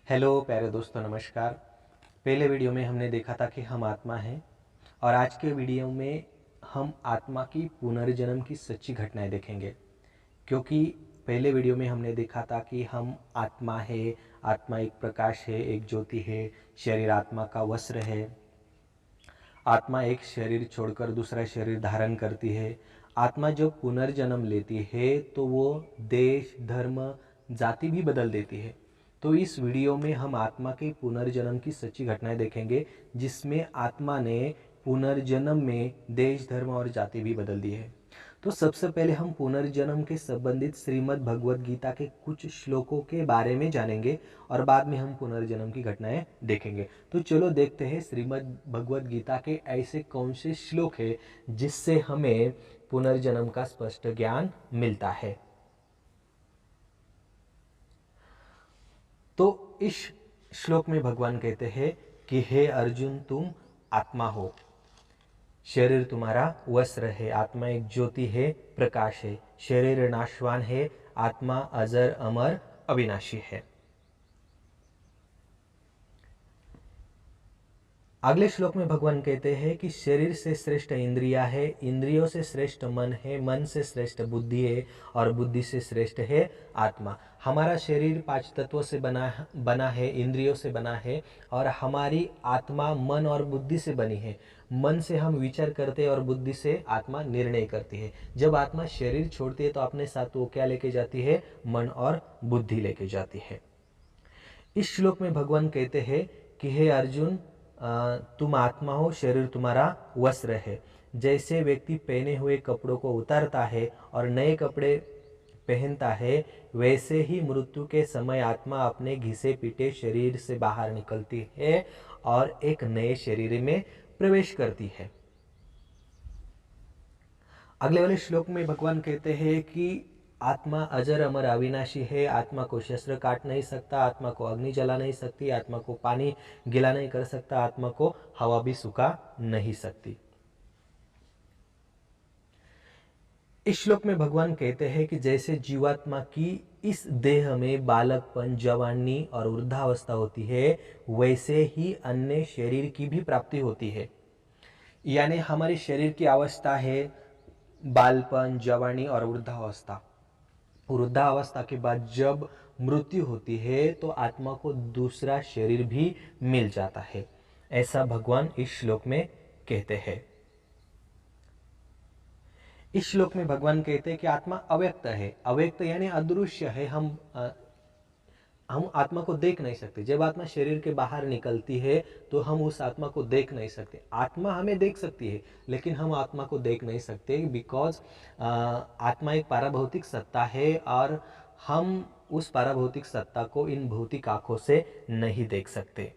Hello प्यारे दोस्तों, नमस्कार। पहले वीडियो में हमने देखा था कि हम आत्मा हैं और आज के वीडियो में हम आत्मा की पुनर्जन्म की सच्ची घटनाएं देखेंगे। क्योंकि पहले वीडियो में हमने देखा था कि हम आत्मा है, आत्मा एक प्रकाश है, एक ज्योति है, शरीर आत्मा का वस्त्र है। आत्मा एक शरीर छोड़कर दूसरा शरीर धारण करती है। आत्मा जब पुनर्जन्म लेती है तो वो देश, धर्म, जाति भी बदल देती है। तो इस वीडियो में हम आत्मा के पुनर्जन्म की सच्ची घटनाएं देखेंगे, जिसमें आत्मा ने पुनर्जन्म में देश, धर्म और जाति भी बदल दी है। तो सबसे पहले हम पुनर्जन्म के संबंधित श्रीमद् भगवद गीता के कुछ श्लोकों के बारे में जानेंगे और बाद में हम पुनर्जन्म की घटनाएं देखेंगे। तो चलो देखते हैं श्रीमद् भगवद गीता के ऐसे कौन से श्लोक है जिससे हमें पुनर्जन्म का स्पष्ट ज्ञान मिलता है। तो इस श्लोक में भगवान कहते हैं कि हे अर्जुन, तुम आत्मा हो, शरीर तुम्हारा वस्त्र है, आत्मा एक ज्योति है, प्रकाश है, शरीर नाशवान है, आत्मा अजर अमर अविनाशी है। अगले श्लोक में भगवान कहते हैं कि शरीर से श्रेष्ठ इंद्रिया है, इंद्रियों से श्रेष्ठ मन है, मन से श्रेष्ठ बुद्धि है और बुद्धि से श्रेष्ठ है आत्मा। हमारा शरीर 5 तत्वों से बना है, इंद्रियों से बना है और हमारी आत्मा मन और बुद्धि से बनी है। मन से हम विचार करते हैं और बुद्धि से आत्मा निर्णय करती है। जब आत्मा शरीर छोड़ती है तो अपने साथ वो क्या लेके जाती है? मन और बुद्धि लेके जाती है। इस श्लोक में भगवान कहते हैं कि हे अर्जुन, तुम आत्मा हो, शरीर तुम्हारा वस्त्र है। जैसे व्यक्ति पहने हुए कपड़ों को उतारता है और नए कपड़े पहनता है, वैसे ही मृत्यु के समय आत्मा अपने घिसे पीटे शरीर से बाहर निकलती है और एक नए शरीर में प्रवेश करती है। अगले वाले श्लोक में भगवान कहते हैं कि आत्मा अजर अमर अविनाशी है, आत्मा को शस्त्र काट नहीं सकता, आत्मा को अग्नि जला नहीं सकती, आत्मा को पानी गीला नहीं कर सकता, आत्मा को हवा भी सुखा नहीं सकती। इस श्लोक में भगवान कहते हैं कि जैसे जीवात्मा की इस देह में बालकपन, जवानी और वृद्धावस्था होती है, वैसे ही अन्य शरीर की भी प्राप्ति होती है। यानी हमारे शरीर की अवस्था है बालपन, जवानी और वृद्धावस्था। वृद्धावस्था के बाद जब मृत्यु होती है तो आत्मा को दूसरा शरीर भी मिल जाता है, ऐसा भगवान इस श्लोक में कहते हैं। इस श्लोक में भगवान कहते हैं कि आत्मा अव्यक्त है। अव्यक्त यानी अदृश्य है। हम आत्मा को देख नहीं सकते। जब आत्मा शरीर के बाहर निकलती है तो हम उस आत्मा को देख नहीं सकते। आत्मा हमें देख सकती है लेकिन हम आत्मा को देख नहीं सकते, बिकॉज आत्मा एक पाराभौतिक सत्ता है और हम उस पाराभौतिक सत्ता को इन भौतिक आंखों से नहीं देख सकते।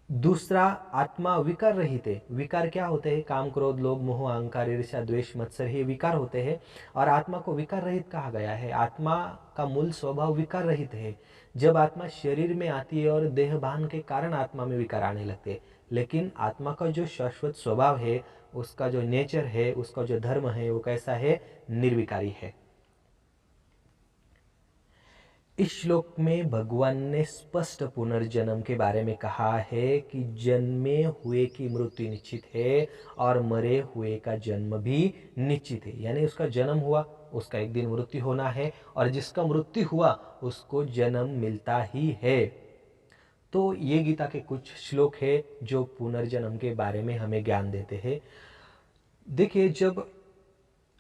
दूसरा, आत्मा विकार रहित है। विकार क्या होते हैं? काम, क्रोध, लोभ, मोह, अहंकार, ईर्ष्या, द्वेष, मत्सर, ये विकार होते हैं और आत्मा को विकार रहित कहा गया है। आत्मा का मूल स्वभाव विकार रहित है। जब आत्मा शरीर में आती है और देहभान के कारण आत्मा में विकार आने लगते हैं, लेकिन आत्मा का जो शाश्वत स्वभाव है, उसका जो नेचर है, उसका जो धर्म है, वो कैसा है? निर्विकारी है। इस श्लोक में भगवान ने स्पष्ट पुनर्जन्म के बारे में कहा है कि जन्मे हुए की मृत्यु निश्चित है और मरे हुए का जन्म भी निश्चित है। यानी उसका जन्म हुआ, उसका एक दिन मृत्यु होना है और जिसका मृत्यु हुआ उसको जन्म मिलता ही है। तो ये गीता के कुछ श्लोक है जो पुनर्जन्म के बारे में हमें ज्ञान देते हैं। देखिए, जब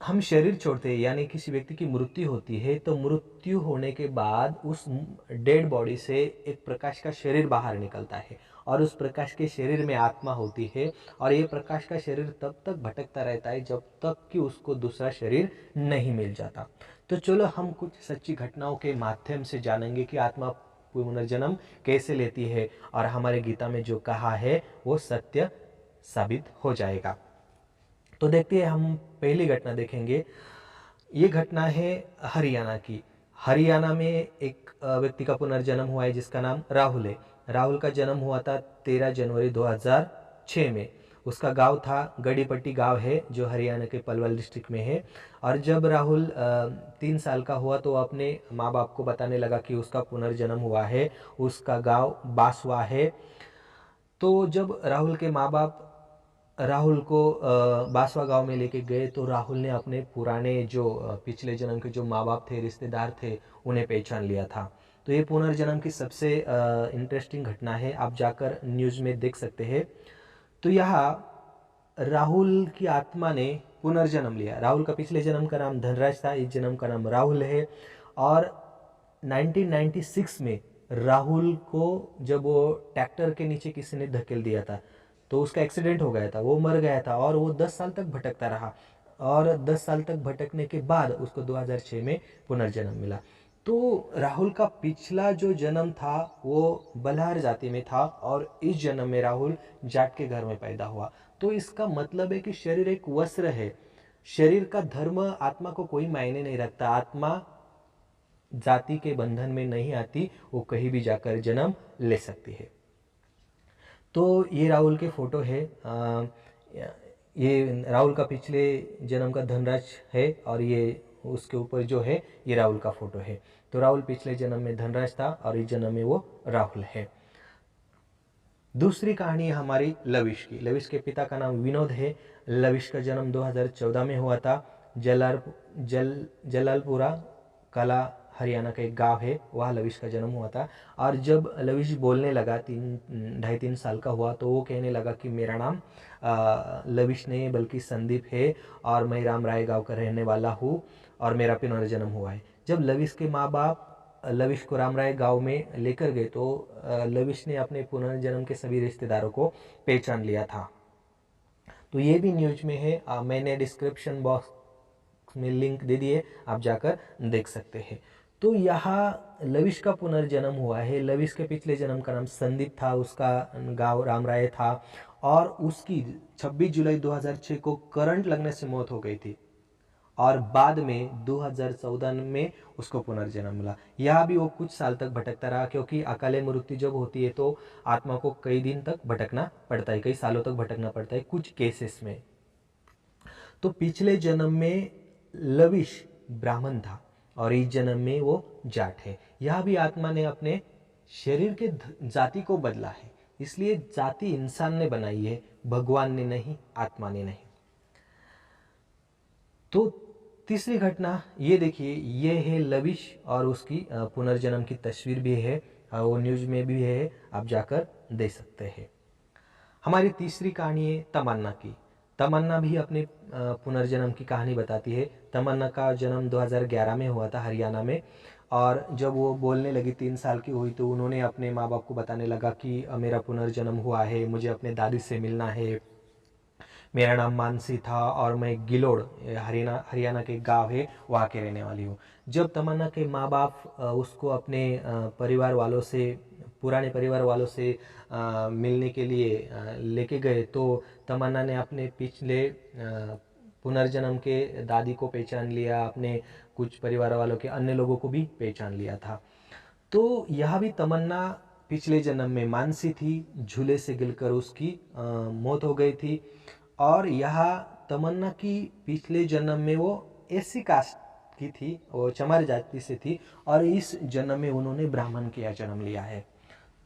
हम शरीर छोड़ते हैं यानी किसी व्यक्ति की मृत्यु होती है तो मृत्यु होने के बाद उस डेड बॉडी से एक प्रकाश का शरीर बाहर निकलता है और उस प्रकाश के शरीर में आत्मा होती है और ये प्रकाश का शरीर तब तक भटकता रहता है जब तक कि उसको दूसरा शरीर नहीं मिल जाता। तो चलो हम कुछ सच्ची घटनाओं के माध्यम से जानेंगे कि आत्मा पुनर्जन्म कैसे लेती है और हमारे गीता में जो कहा है वो सत्य साबित हो जाएगा। तो देखते हैं, हम पहली घटना देखेंगे। ये घटना है हरियाणा की। हरियाणा में एक व्यक्ति का पुनर्जन्म हुआ है जिसका नाम राहुल है। राहुल का जन्म हुआ था 13 जनवरी 2006 में। उसका गांव था गड़ीपट्टी गांव है जो हरियाणा के पलवल डिस्ट्रिक्ट में है। और जब राहुल 3 साल का हुआ तो अपने माँ बाप को बताने लगा कि उसका पुनर्जन्म हुआ है, उसका गांव बासवा है। तो जब राहुल के माँ बाप राहुल को बासवा गांव में लेके गए तो राहुल ने अपने पुराने जो पिछले जन्म के जो माँ बाप थे, रिश्तेदार थे, उन्हें पहचान लिया था। तो ये पुनर्जन्म की सबसे इंटरेस्टिंग घटना है, आप जाकर न्यूज़ में देख सकते हैं। तो यहाँ राहुल की आत्मा ने पुनर्जन्म लिया। राहुल का पिछले जन्म का नाम धनराज था, इस जन्म का नाम राहुल है। और 1996 में राहुल को जब वो ट्रैक्टर के नीचे किसी ने धकेल दिया था तो उसका एक्सीडेंट हो गया था, वो मर गया था और वो 10 साल तक भटकता रहा। और 10 साल तक भटकने के बाद उसको 2006 में पुनर्जन्म मिला। तो राहुल का पिछला जो जन्म था वो बल्हार जाति में था और इस जन्म में राहुल जाट के घर में पैदा हुआ। तो इसका मतलब है कि शरीर एक वस्त्र है, शरीर का धर्म आत्मा को कोई मायने नहीं रखता। आत्मा जाति के बंधन में नहीं आती, वो कहीं भी जाकर जन्म ले सकती है। तो ये राहुल के फोटो है, ये राहुल का पिछले जन्म का धनराज है और ये उसके ऊपर जो है ये राहुल का फोटो है। तो राहुल पिछले जन्म में धनराज था और इस जन्म में वो राहुल है। दूसरी कहानी है हमारी लविश की। लविश के पिता का नाम विनोद है। लविश का जन्म 2014 में हुआ था। जलालपुरा कला हरियाणा का एक गांव है, वहाँ लविश का जन्म हुआ था। और जब लविश बोलने लगा, 2.5-3 साल का हुआ, तो वो कहने लगा कि मेरा नाम लविश नहीं बल्कि संदीप है और मैं राम राय गांव का रहने वाला हूँ और मेरा पुनर्जन्म हुआ है। जब लविश के माँ बाप लविश को राम राय गांव में लेकर गए तो लविश ने अपने पुनर्जन्म के सभी रिश्तेदारों को पहचान लिया था। तो ये भी न्यूज में है, मैंने डिस्क्रिप्शन बॉक्स में लिंक दे दिए, आप जाकर देख सकते हैं। तो यहाँ लविश का पुनर्जन्म हुआ है। लविश के पिछले जन्म का नाम संदीप था, उसका गांव राम राय था और उसकी 26 जुलाई 2006 को करंट लगने से मौत हो गई थी और बाद में 2014 में उसको पुनर्जन्म मिला। यहाँ भी वो कुछ साल तक भटकता रहा क्योंकि अकाले मृत्यु जब होती है तो आत्मा को कई दिन तक भटकना पड़ता है, कई सालों तक भटकना पड़ता है कुछ केसेस में। तो पिछले जन्म में लविश ब्राह्मण था और इस जन्म में वो जाट है। यह भी आत्मा ने अपने शरीर के जाति को बदला है, इसलिए जाति इंसान ने बनाई है, भगवान ने नहीं, आत्मा ने नहीं। तो तीसरी घटना ये देखिए, ये है लविश और उसकी पुनर्जन्म की तस्वीर भी है, वो न्यूज में भी है, आप जाकर देख सकते हैं। हमारी तीसरी कहानी है तमन्ना की। तमन्ना भी अपने पुनर्जन्म की कहानी बताती है। तमन्ना का जन्म 2011 में हुआ था हरियाणा में और जब वो बोलने लगी 3 साल की हुई तो उन्होंने अपने माँ बाप को बताने लगा कि मेरा पुनर्जन्म हुआ है, मुझे अपने दादी से मिलना है, मेरा नाम मानसी था और मैं गिलोड़ हरियाणा के गांव है वहाँ के रहने वाली हूँ। जब तमन्ना के माँ बाप उसको अपने परिवार वालों से, पुराने परिवार वालों से मिलने के लिए लेके गए तो तमन्ना ने अपने पिछले पुनर्जन्म के दादी को पहचान लिया, अपने कुछ परिवार वालों के अन्य लोगों को भी पहचान लिया था। तो यह भी तमन्ना पिछले जन्म में मानसी थी, झूले से गिरकर उसकी मौत हो गई थी। और यहाँ तमन्ना की पिछले जन्म में वो एससी कास्ट की थी, वो चमार जाति से थी और इस जन्म में उन्होंने ब्राह्मण किया जन्म लिया है।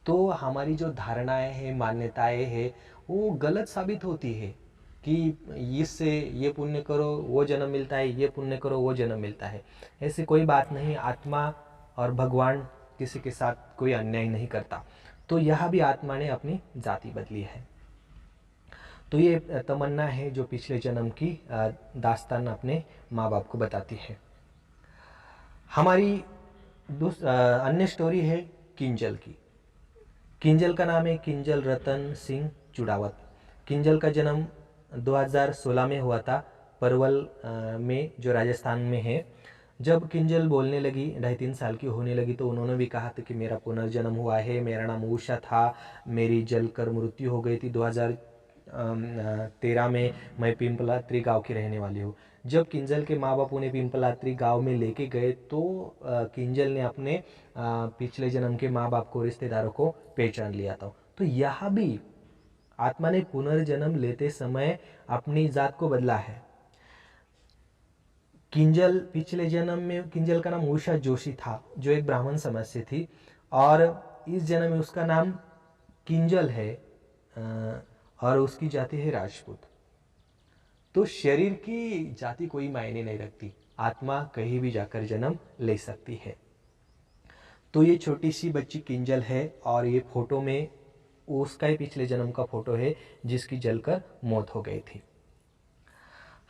तो हमारी जो धारणाएं हैं, मान्यताएं हैं, वो गलत साबित होती है कि इससे ये पुण्य करो वो जन्म मिलता है, ये पुण्य करो वो जन्म मिलता है। ऐसी कोई बात नहीं, आत्मा और भगवान किसी के साथ कोई अन्याय नहीं करता। तो यह भी आत्मा ने अपनी जाति बदली है। तो ये तमन्ना है जो पिछले जन्म की दास्तान अपने माँ बाप को बताती है। हमारी अन्य स्टोरी है किंजल की। किंजल का नाम है किंजल रतन सिंह चुड़ावत। किंजल का जन्म 2016 में हुआ था परवल में जो राजस्थान में है। जब किंजल बोलने लगी, 2.5-3 साल की होने लगी, तो उन्होंने भी कहा था कि मेरा पुनर्जन्म हुआ है, मेरा नाम उषा था, मेरी जलकर मृत्यु हो गई थी 2013 में, मैं पिंपलात्री गांव की रहने वाली हूँ। जब किंजल के माँ बाप उन्हें पिंपलात्री गांव में लेके गए तो किंजल ने अपने पिछले जन्म के माँ बाप को, रिश्तेदारों को पहचान लिया था। तो यह भी आत्मा ने पुनर्जन्म लेते समय अपनी जात को बदला है। किंजल पिछले जन्म में, किंजल का नाम उषा जोशी था जो एक ब्राह्मण समाज से थी, और इस जन्म में उसका नाम किंजल है और उसकी जाति है राजपूत। तो शरीर की जाति कोई मायने नहीं रखती, आत्मा कहीं भी जाकर जन्म ले सकती है। तो ये छोटी सी बच्ची किंजल है और ये फोटो में उसका ही पिछले जन्म का फोटो है जिसकी जलकर मौत हो गई थी।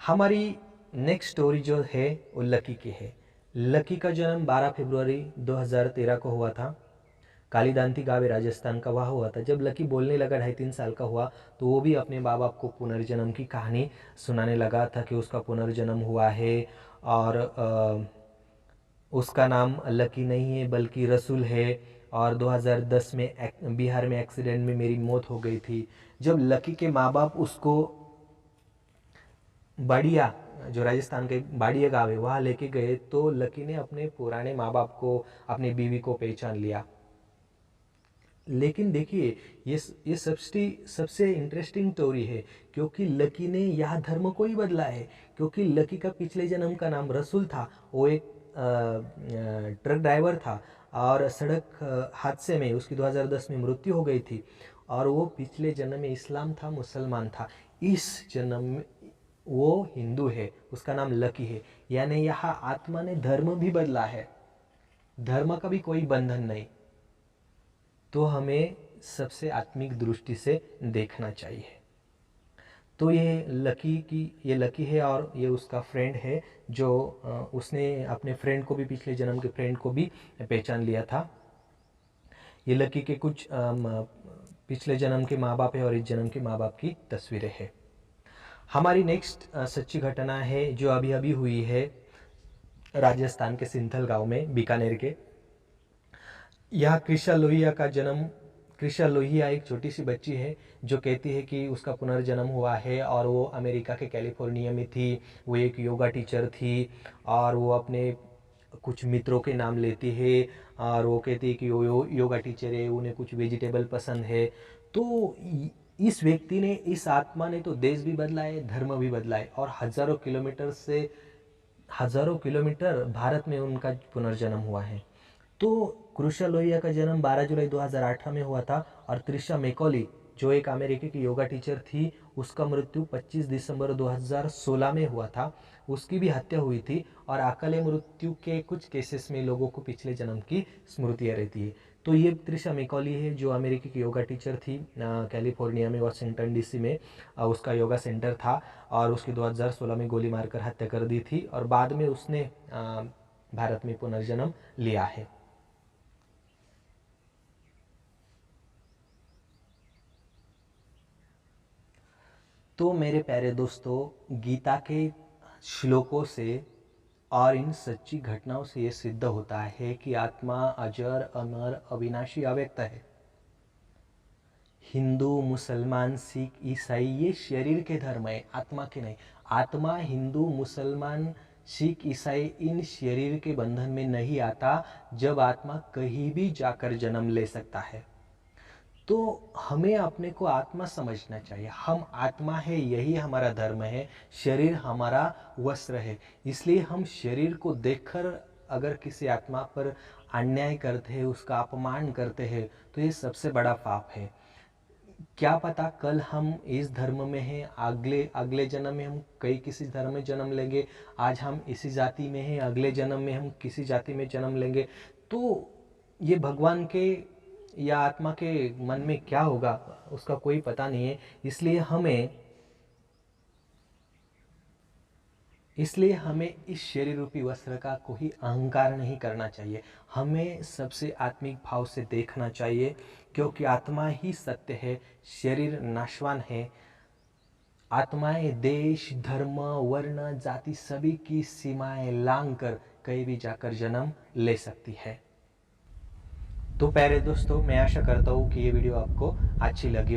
हमारी नेक्स्ट स्टोरी जो है वो लकी की है। लकी का जन्म 12 फरवरी 2013 को हुआ था। कालीदांती गाँव राजस्थान का वह हुआ था। जब लकी बोलने लगा 2.5-3 साल का हुआ तो वो भी अपने माँ बाप को पुनर्जन्म की कहानी सुनाने लगा था कि उसका पुनर्जन्म हुआ है और उसका नाम लकी नहीं है बल्कि रसूल है, और 2010 में बिहार में एक्सीडेंट में मेरी मौत हो गई थी। जब लकी के माँ बाप उसको बाड़िया, जो राजस्थान के बाड़िया गाँव है, वहाँ लेके गए तो लकी ने अपने पुराने माँ बाप को, अपनी बीवी को पहचान लिया। लेकिन देखिए ये सबसे इंटरेस्टिंग स्टोरी है क्योंकि लकी ने यह धर्म को ही बदला है। क्योंकि लकी का पिछले जन्म का नाम रसूल था, वो एक ट्रक ड्राइवर था और सड़क हादसे में उसकी 2010 में मृत्यु हो गई थी, और वो पिछले जन्म में इस्लाम था, मुसलमान था। इस जन्म में वो हिंदू है, उसका नाम लकी है। यानी यहाँ आत्मा ने धर्म भी बदला है, धर्म का भी कोई बंधन नहीं। तो हमें सबसे आत्मिक दृष्टि से देखना चाहिए। तो ये लकी है और ये उसका फ्रेंड है जो उसने अपने फ्रेंड को भी, पिछले जन्म के फ्रेंड को भी पहचान लिया था। ये लकी के कुछ पिछले जन्म के माँ बाप है और इस जन्म के माँ बाप की तस्वीरें हैं। हमारी नेक्स्ट सच्ची घटना है जो अभी अभी हुई है राजस्थान के सिंथल गांव में, बीकानेर के। यह कृषा लोहिया का जन्म, कृषा लोहिया एक छोटी सी बच्ची है जो कहती है कि उसका पुनर्जन्म हुआ है और वो अमेरिका के कैलिफोर्निया में थी। वो एक योगा टीचर थी और वो अपने कुछ मित्रों के नाम लेती है और वो कहती है कि वो योगा टीचर है, उन्हें कुछ वेजिटेबल पसंद है। तो इस व्यक्ति ने, इस आत्मा ने तो देश भी बदला है, धर्म भी बदला है, और हजारों किलोमीटर भारत में उनका पुनर्जन्म हुआ है। तो कृषा लोहिया का जन्म 12 जुलाई 2018 में हुआ था और त्रिशा मैकॉली जो एक अमेरिकी की योगा टीचर थी, उसका मृत्यु 25 दिसंबर 2016 में हुआ था। उसकी भी हत्या हुई थी और अकाले मृत्यु के कुछ केसेस में लोगों को पिछले जन्म की स्मृतियाँ रहती है। तो ये त्रिशा मैकॉली है जो अमेरिकी की योगा टीचर थी, कैलिफोर्निया में, वाशिंगटन डीसी में उसका योगा सेंटर था, और उसकी 2016 में गोली मारकर हत्या कर दी थी और बाद में उसने भारत में पुनर्जन्म लिया है। तो मेरे प्यारे दोस्तों, गीता के श्लोकों से और इन सच्ची घटनाओं से ये सिद्ध होता है कि आत्मा अजर, अमर, अविनाशी, अव्यक्त है। हिंदू, मुसलमान, सिख, ईसाई ये शरीर के धर्म है, आत्मा के नहीं। आत्मा हिंदू, मुसलमान, सिख, ईसाई इन शरीर के बंधन में नहीं आता जब आत्मा कहीं भी जाकर जन्म ले सकता है। तो हमें अपने को आत्मा समझना चाहिए। हम आत्मा है, यही हमारा धर्म है, शरीर हमारा वस्त्र है। इसलिए हम शरीर को देखकर अगर किसी आत्मा पर अन्याय करते हैं, उसका अपमान करते हैं, तो ये सबसे बड़ा पाप है। क्या पता कल हम इस धर्म में हैं, अगले जन्म में हम किसी धर्म में जन्म लेंगे। आज हम इसी जाति में हैं, अगले जन्म में हम किसी जाति में जन्म लेंगे। तो ये भगवान के या आत्मा के मन में क्या होगा उसका कोई पता नहीं है। इसलिए हमें इस शरीर रूपी वस्त्र का कोई अहंकार नहीं करना चाहिए। हमें सबसे आत्मिक भाव से देखना चाहिए क्योंकि आत्मा ही सत्य है, शरीर नाशवान है। आत्माएं देश, धर्म, वर्ण, जाति सभी की सीमाएं लांघकर कहीं भी जाकर जन्म ले सकती है। तो प्यारे दोस्तों, मैं आशा करता हूँ कि ये वीडियो आपको अच्छी लगी।